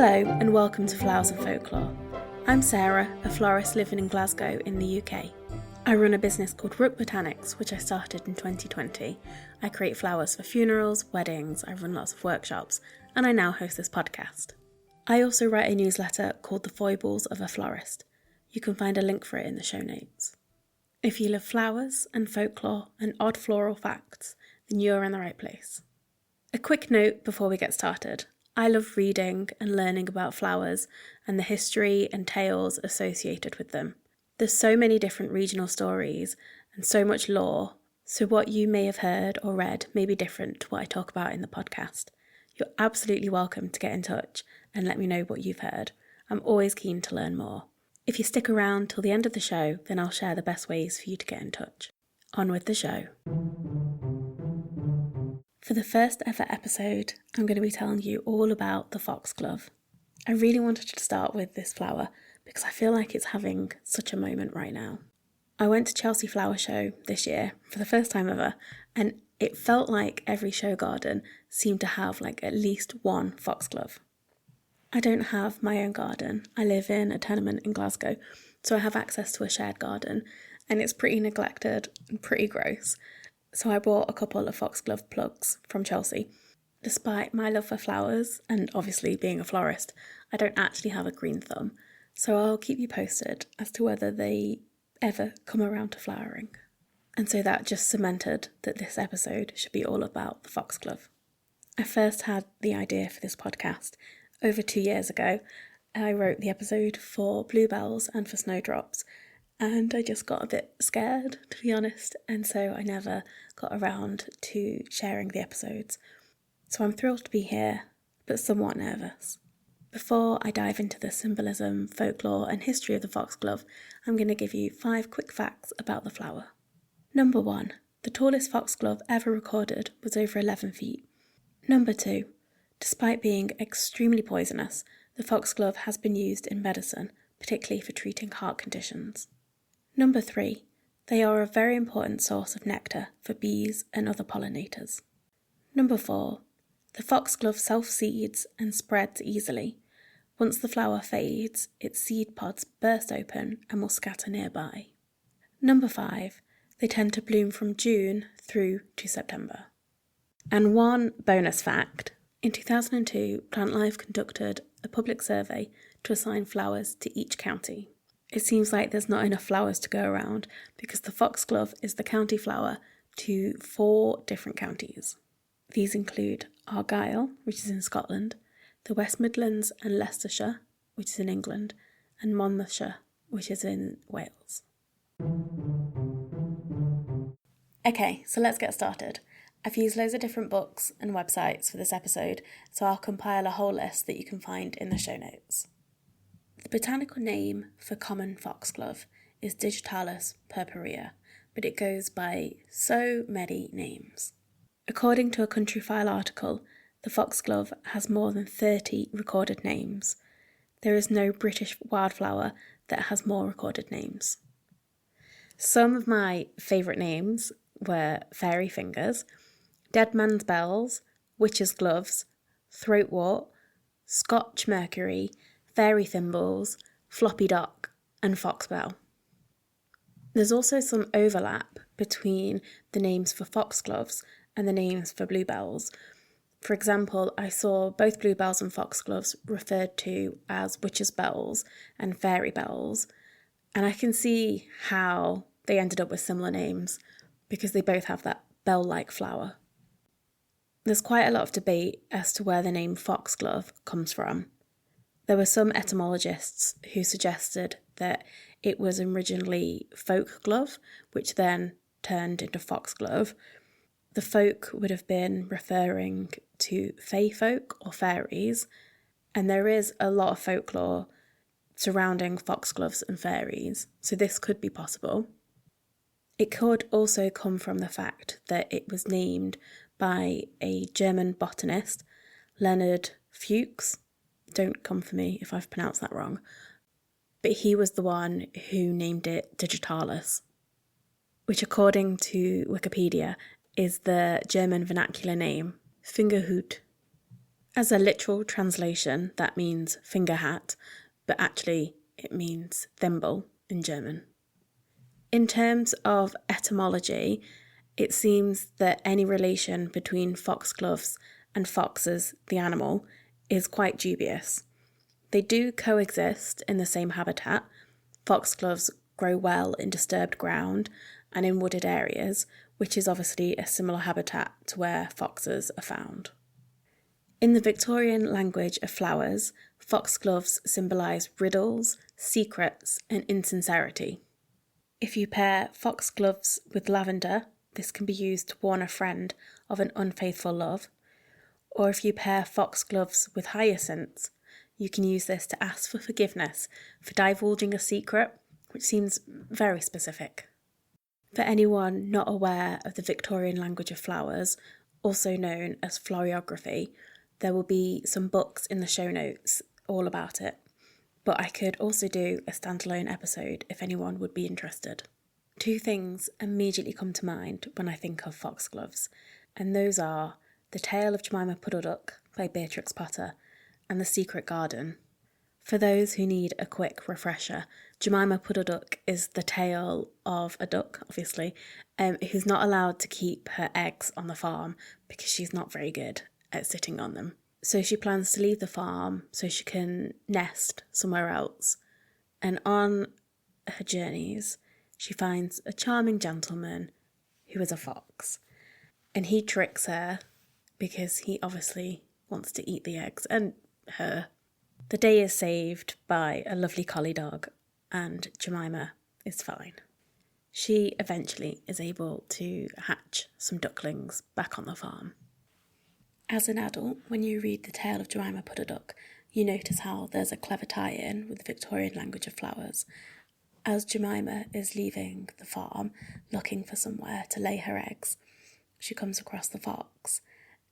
Hello and welcome to Flowers Folklore. I'm Sarah, a florist living in Glasgow in the UK. I run a business called Roux Botanics, which I started in 2020. I create flowers for funerals, weddings, I run lots of workshops, and I now host this podcast. I also write a newsletter called The Foibles of a Florist. You can find a link for it in the show notes. If you love flowers and folklore and odd floral facts, then you're in the right place. A quick note before we get started. I love reading and learning about flowers and the history and tales associated with them. There's so many different regional stories and so much lore, so what you may have heard or read may be different to what I talk about in the podcast. You're absolutely welcome to get in touch and let me know what you've heard. I'm always keen to learn more. If you stick around till the end of the show, then I'll share the best ways for you to get in touch. On with the show. For the first ever episode, I'm going to be telling you all about the foxglove. I really wanted to start with this flower because I feel like it's having such a moment right now. I went to Chelsea Flower Show this year for the first time ever, and it felt like every show garden seemed to have like at least one foxglove. I don't have my own garden. I live in a tenement in Glasgow, so I have access to a shared garden, and it's pretty neglected and pretty gross. So I bought a couple of foxglove plugs from Chelsea. Despite my love for flowers, and obviously being a florist, I don't actually have a green thumb, so I'll keep you posted as to whether they ever come around to flowering. And so that just cemented that this episode should be all about the foxglove. I first had the idea for this podcast over 2 years ago. I wrote the episode for bluebells and for snowdrops, and I just got a bit scared, to be honest, and so I never got around to sharing the episodes. So I'm thrilled to be here, but somewhat nervous. Before I dive into the symbolism, folklore and history of the foxglove, I'm going to give you 5 quick facts about the flower. Number 1. The tallest foxglove ever recorded was over 11 feet. Number 2. Despite being extremely poisonous, the foxglove has been used in medicine, particularly for treating heart conditions. Number 3. They are a very important source of nectar for bees and other pollinators. Number 4. The foxglove self-seeds and spreads easily. Once the flower fades, its seed pods burst open and will scatter nearby. Number 5. They tend to bloom from June through to September. And one bonus fact. In 2002, Plant Life conducted a public survey to assign flowers to each county. It seems like there's not enough flowers to go around because the foxglove is the county flower to 4 different counties. These include Argyll, which is in Scotland, the West Midlands and Leicestershire, which is in England, and Monmouthshire, which is in Wales. Okay, so let's get started. I've used loads of different books and websites for this episode, so I'll compile a whole list that you can find in the show notes. The botanical name for common foxglove is Digitalis purpurea, but it goes by so many names. According to a Countryfile article, the foxglove has more than 30 recorded names. There is no British wildflower that has more recorded names. Some of my favourite names were fairy fingers, dead man's bells, witch's gloves, throatwort, Scotch mercury, fairy thimbles, floppy dock, and foxbell. There's also some overlap between the names for foxgloves and the names for bluebells. For example, I saw both bluebells and foxgloves referred to as witches' bells and fairy bells, and I can see how they ended up with similar names because they both have that bell-like flower. There's quite a lot of debate as to where the name foxglove comes from. There were some etymologists who suggested that it was originally folk glove, which then turned into foxglove. The folk would have been referring to fae folk or fairies, and there is a lot of folklore surrounding foxgloves and fairies, so this could be possible. It could also come from the fact that it was named by a German botanist, Leonard Fuchs. Don't come for me if I've pronounced that wrong. But he was the one who named it Digitalis, which according to Wikipedia is the German vernacular name, Fingerhut. As a literal translation, that means finger hat, but actually it means thimble in German. In terms of etymology, it seems that any relation between foxgloves and foxes, the animal, is quite dubious. They do coexist in the same habitat. Foxgloves grow well in disturbed ground and in wooded areas, which is obviously a similar habitat to where foxes are found. In the Victorian language of flowers, foxgloves symbolise riddles, secrets, and insincerity. If you pair foxgloves with lavender, this can be used to warn a friend of an unfaithful love. Or if you pair foxgloves with hyacinths, you can use this to ask for forgiveness for divulging a secret, which seems very specific. For anyone not aware of the Victorian language of flowers, also known as Floriography, there will be some books in the show notes all about it, but I could also do a standalone episode if anyone would be interested. Two things immediately come to mind when I think of foxgloves, and those are The Tale of Jemima Puddle Duck by Beatrix Potter and The Secret Garden. For those who need a quick refresher, Jemima Puddle Duck is the tale of a duck, obviously, who's not allowed to keep her eggs on the farm because she's not very good at sitting on them. So she plans to leave the farm so she can nest somewhere else. And on her journeys, she finds a charming gentleman who is a fox. And he tricks her because he obviously wants to eat the eggs and her. The day is saved by a lovely collie dog, and Jemima is fine. She eventually is able to hatch some ducklings back on the farm. As an adult, when you read The Tale of Jemima Puddle Duck, you notice how there's a clever tie-in with the Victorian language of flowers. As Jemima is leaving the farm, looking for somewhere to lay her eggs, she comes across the fox,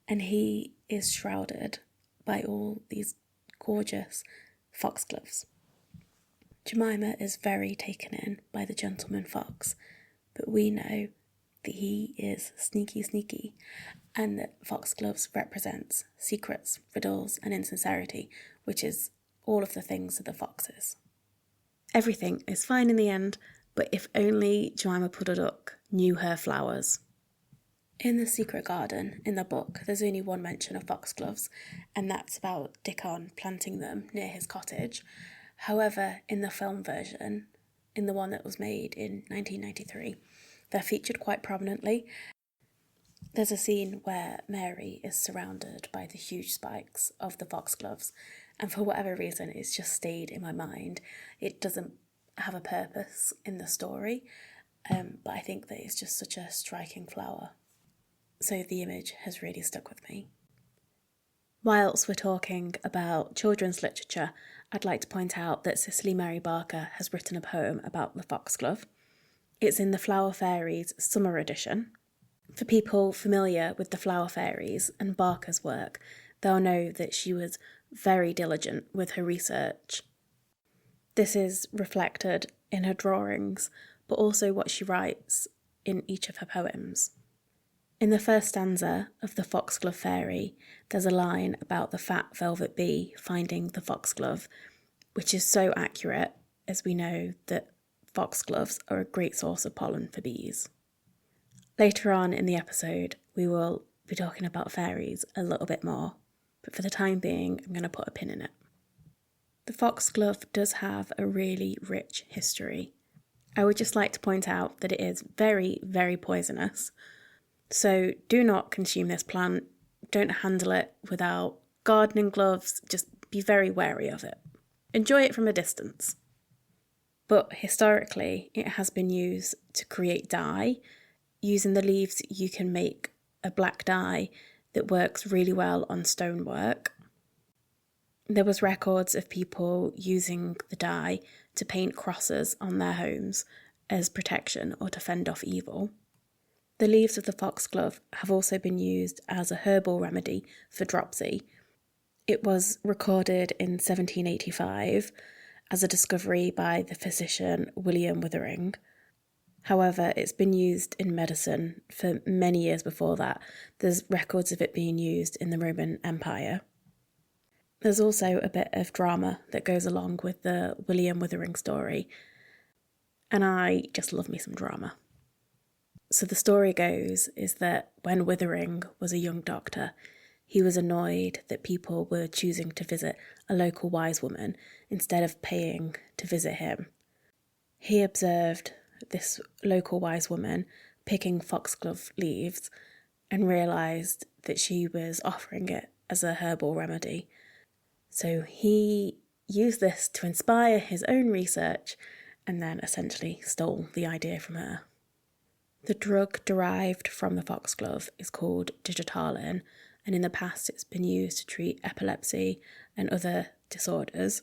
and he is shrouded by all these gorgeous foxgloves. Jemima is very taken in by the gentleman fox, but we know that he is sneaky, and that foxgloves represents secrets, riddles, and insincerity, which is all of the things of the foxes. Everything is fine in the end, but if only Jemima Puddle Duck knew her flowers. In The Secret Garden, in the book, there's only one mention of foxgloves, and that's about Dickon planting them near his cottage. However, in the film version, in the one that was made in 1993, they're featured quite prominently. There's a scene where Mary is surrounded by the huge spikes of the foxgloves, and for whatever reason, it's just stayed in my mind. It doesn't have a purpose in the story, but I think that it's just such a striking flower. So the image has really stuck with me. Whilst we're talking about children's literature, I'd like to point out that Cicely Mary Barker has written a poem about the foxglove. It's in the Flower Fairies Summer Edition. For people familiar with the Flower Fairies and Barker's work, they'll know that she was very diligent with her research. This is reflected in her drawings, but also what she writes in each of her poems. In the first stanza of The Foxglove Fairy, there's a line about the fat velvet bee finding the foxglove, which is so accurate, as we know that foxgloves are a great source of pollen for bees. Later on in the episode, we will be talking about fairies a little bit more, but for the time being, I'm going to put a pin in it. The foxglove does have a really rich history. I would just like to point out that it is very, very poisonous. So do not consume this plant. Don't handle it without gardening gloves. Just be very wary of it. Enjoy it from a distance. But historically, it has been used to create dye. Using the leaves, you can make a black dye that works really well on stonework. There was records of people using the dye to paint crosses on their homes as protection or to fend off evil. The leaves of the foxglove have also been used as a herbal remedy for dropsy. It was recorded in 1785 as a discovery by the physician William Withering. However, it's been used in medicine for many years before that. There's records of it being used in the Roman Empire. There's also a bit of drama that goes along with the William Withering story, and I just love me some drama. So the story goes is that when Withering was a young doctor, he was annoyed that people were choosing to visit a local wise woman instead of paying to visit him. He observed this local wise woman picking foxglove leaves and realised that she was offering it as a herbal remedy. So he used this to inspire his own research and then essentially stole the idea from her. The drug derived from the foxglove is called digitalin, and in the past it's been used to treat epilepsy and other disorders,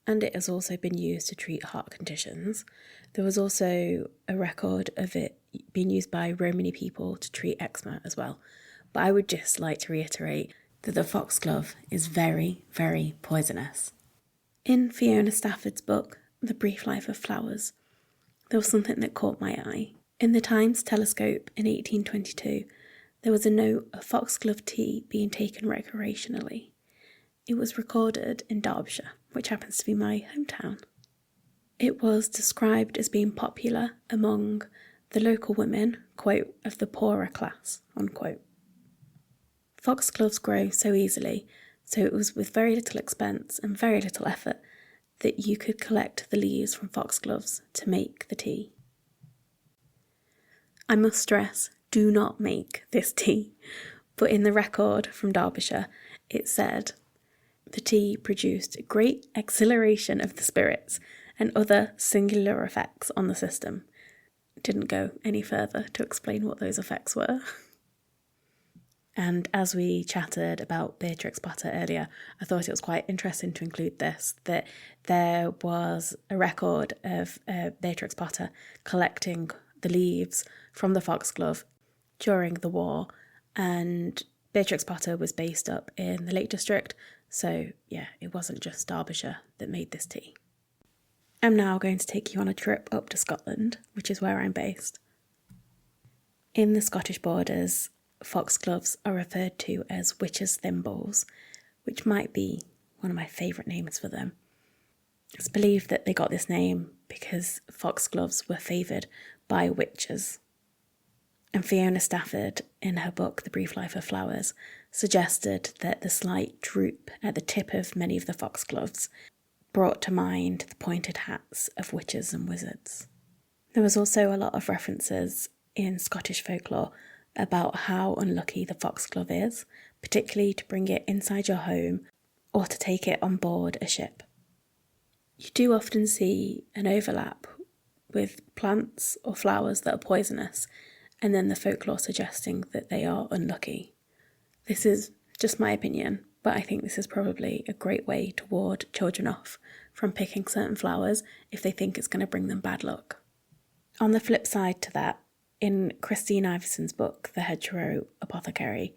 and it has also been used to treat heart conditions. There was also a record of it being used by Romany people to treat eczema as well. But I would just like to reiterate that the foxglove is very, very poisonous. In Fiona Stafford's book, The Brief Life of Flowers, there was something that caught my eye. In the Times Telescope in 1822, there was a note of foxglove tea being taken recreationally. It was recorded in Derbyshire, which happens to be my hometown. It was described as being popular among the local women, quote, of the poorer class, unquote. Foxgloves grow so easily, so it was with very little expense and very little effort that you could collect the leaves from foxgloves to make the tea. I must stress, do not make this tea, but in the record from Derbyshire, it said, the tea produced great exhilaration of the spirits and other singular effects on the system. Didn't go any further to explain what those effects were. And as we chatted about Beatrix Potter earlier, I thought it was quite interesting to include this, that there was a record of Beatrix Potter collecting the leaves from the foxglove during the war, and Beatrix Potter was based up in the Lake District, so yeah, it wasn't just Derbyshire that made this tea. I'm now going to take you on a trip up to Scotland, which is where I'm based. In the Scottish borders, foxgloves are referred to as witches' thimbles, which might be one of my favourite names for them. It's believed that they got this name because foxgloves were favoured by witches. And Fiona Stafford, in her book The Brief Life of Flowers, suggested that the slight droop at the tip of many of the foxgloves brought to mind the pointed hats of witches and wizards. There was also a lot of references in Scottish folklore about how unlucky the foxglove is, particularly to bring it inside your home or to take it on board a ship. You do often see an overlap with plants or flowers that are poisonous, and then the folklore suggesting that they are unlucky. This is just my opinion, but I think this is probably a great way to ward children off from picking certain flowers if they think it's going to bring them bad luck. On the flip side to that, in Christine Iverson's book, The Hedgerow Apothecary,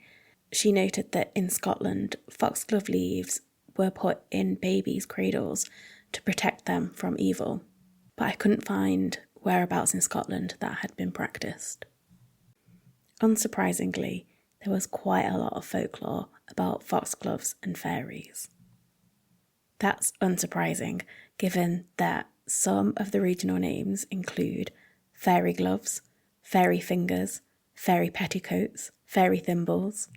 she noted that in Scotland, foxglove leaves were put in babies' cradles to protect them from evil, but I couldn't find whereabouts in Scotland that had been practiced. Unsurprisingly, there was quite a lot of folklore about foxgloves and fairies. That's unsurprising, given that some of the regional names include fairy gloves, fairy fingers, fairy petticoats, fairy thimbles.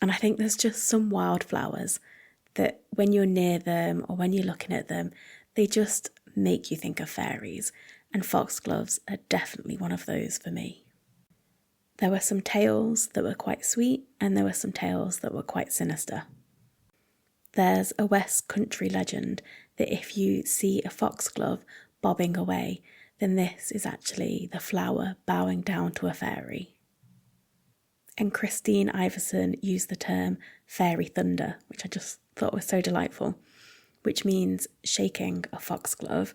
And I think there's just some wildflowers that when you're near them or when you're looking at them, they just make you think of fairies, and foxgloves are definitely one of those for me. There were some tales that were quite sweet, and there were some tales that were quite sinister. There's a West Country legend that if you see a foxglove bobbing away, then this is actually the flower bowing down to a fairy. And Christine Iverson used the term fairy thunder, which I just thought was so delightful, which means shaking a foxglove,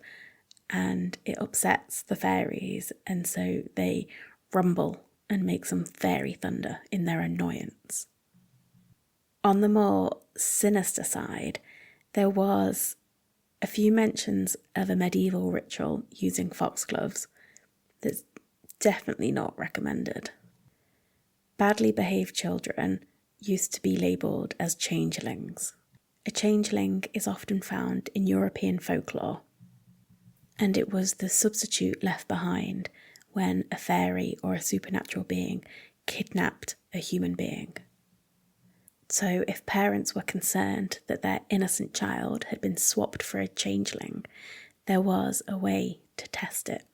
and it upsets the fairies, and so they rumble and make some fairy thunder in their annoyance. On the more sinister side, there was a few mentions of a medieval ritual using foxgloves that's definitely not recommended. Badly behaved children used to be labelled as changelings, a changeling is often found in European folklore, and it was the substitute left behind when a fairy or a supernatural being kidnapped a human being. So if parents were concerned that their innocent child had been swapped for a changeling, there was a way to test it.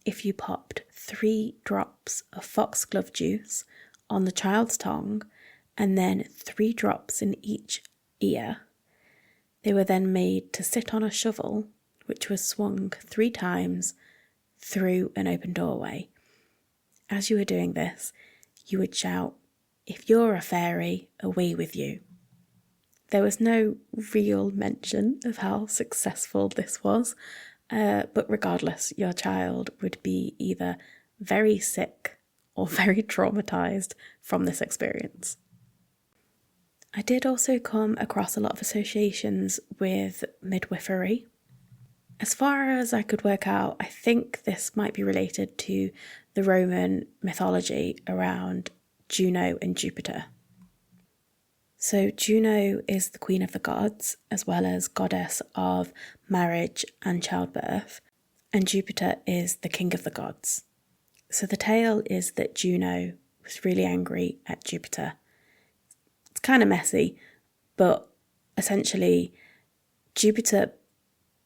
If you popped 3 drops of foxglove juice on the child's tongue and then 3 drops in each ear, they were then made to sit on a shovel, which was swung 3 times through an open doorway. As you were doing this, you would shout, "If you're a fairy, away with you." There was no real mention of how successful this was, but regardless, your child would be either very sick or very traumatised from this experience. I did also come across a lot of associations with midwifery. As far as I could work out, I think this might be related to the Roman mythology around Juno and Jupiter. So Juno is the queen of the gods, as well as goddess of marriage and childbirth, and Jupiter is the king of the gods. So the tale is that Juno was really angry at Jupiter. It's kind of messy, but essentially Jupiter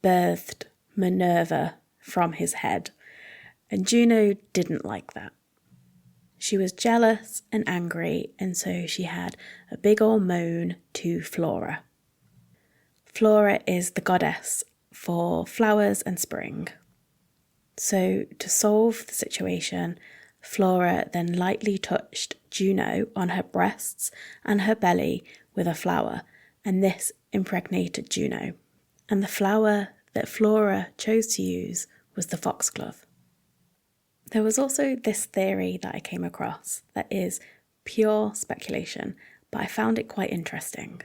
birthed Minerva from his head, and Juno didn't like that. She was jealous and angry, and so she had a big old moan to Flora. Flora is the goddess for flowers and spring. So to solve the situation, Flora then lightly touched Juno on her breasts and her belly with a flower, and this impregnated Juno. And the flower that Flora chose to use was the foxglove. There was also this theory that I came across that is pure speculation, but I found it quite interesting.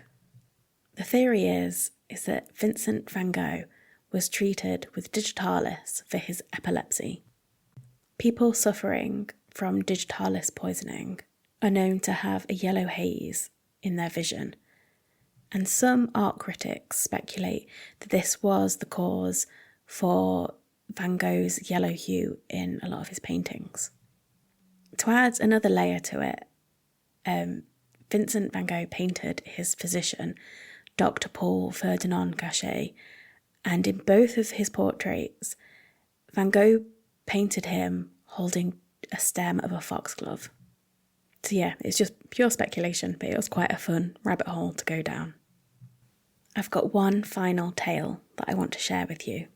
The theory is that Vincent van Gogh was treated with digitalis for his epilepsy. People suffering from digitalis poisoning are known to have a yellow haze in their vision, and some art critics speculate that this was the cause for Van Gogh's yellow hue in a lot of his paintings. To add another layer to it, Vincent van Gogh painted his physician, Dr. Paul Ferdinand Gachet, and in both of his portraits, Van Gogh painted him holding a stem of a foxglove. So yeah, it's just pure speculation, but it was quite a fun rabbit hole to go down. I've got one final tale that I want to share with you.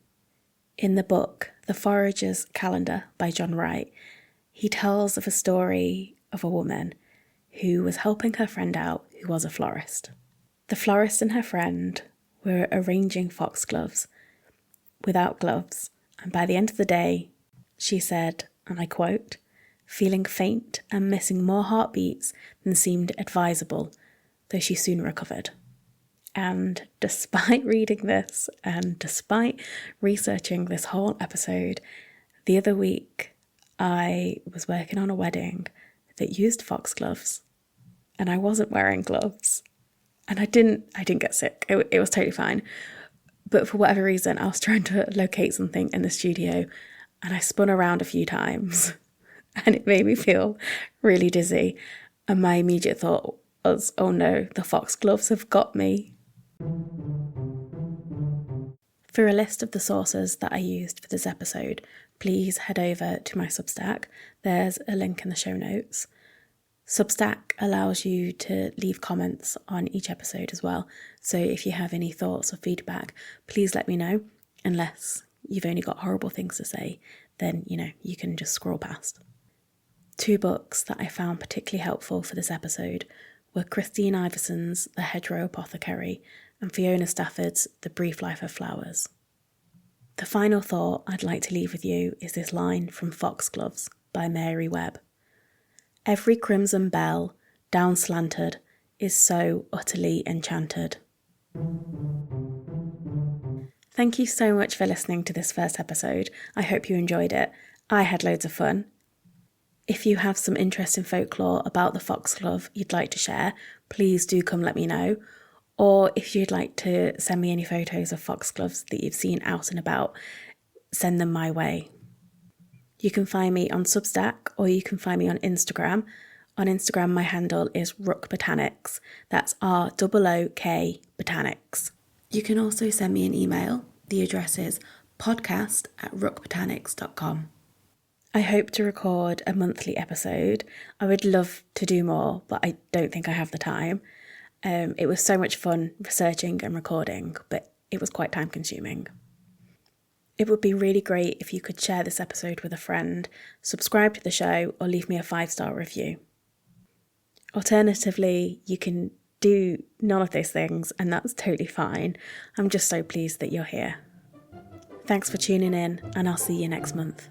In the book, The Forager's Calendar by John Wright, he tells of a story of a woman who was helping her friend out who was a florist. The florist and her friend were arranging foxgloves without gloves, and by the end of the day, she said, and I quote, "feeling faint and missing more heartbeats than seemed advisable, though she soon recovered." And despite reading this and despite researching this whole episode, the other week I was working on a wedding that used foxgloves and I wasn't wearing gloves. And I didn't get sick. It was totally fine. But for whatever reason, I was trying to locate something in the studio and I spun around a few times and it made me feel really dizzy. And my immediate thought was, oh no, the foxgloves have got me. For a list of the sources that I used for this episode, please head over to my Substack. There's a link in the show notes. Substack allows you to leave comments on each episode as well. So if you have any thoughts or feedback, please let me know. Unless you've only got horrible things to say, then, you can just scroll past. 2 books that I found particularly helpful for this episode were Christine Iverson's The Hedgerow Apothecary and Fiona Stafford's The Brief Life of Flowers. The final thought I'd like to leave with you is this line from Foxgloves by Mary Webb. "Every crimson bell, down slanted, is so utterly enchanted." Thank you so much for listening to this first episode. I hope you enjoyed it. I had loads of fun. If you have some interest in folklore about the foxglove you'd like to share, please do come let me know. Or if you'd like to send me any photos of foxgloves that you've seen out and about, send them my way. You can find me on Substack or you can find me on Instagram. On Instagram, my handle is Roux Botanics. That's ROOK Botanics. You can also send me an email. The address is podcast@rouxbotanics.com. I hope to record a monthly episode. I would love to do more, but I don't think I have the time. It was so much fun researching and recording, but it was quite time consuming. It would be really great if you could share this episode with a friend, subscribe to the show, or leave me a 5-star review. Alternatively, you can do none of those things, and that's totally fine. I'm just so pleased that you're here. Thanks for tuning in, and I'll see you next month.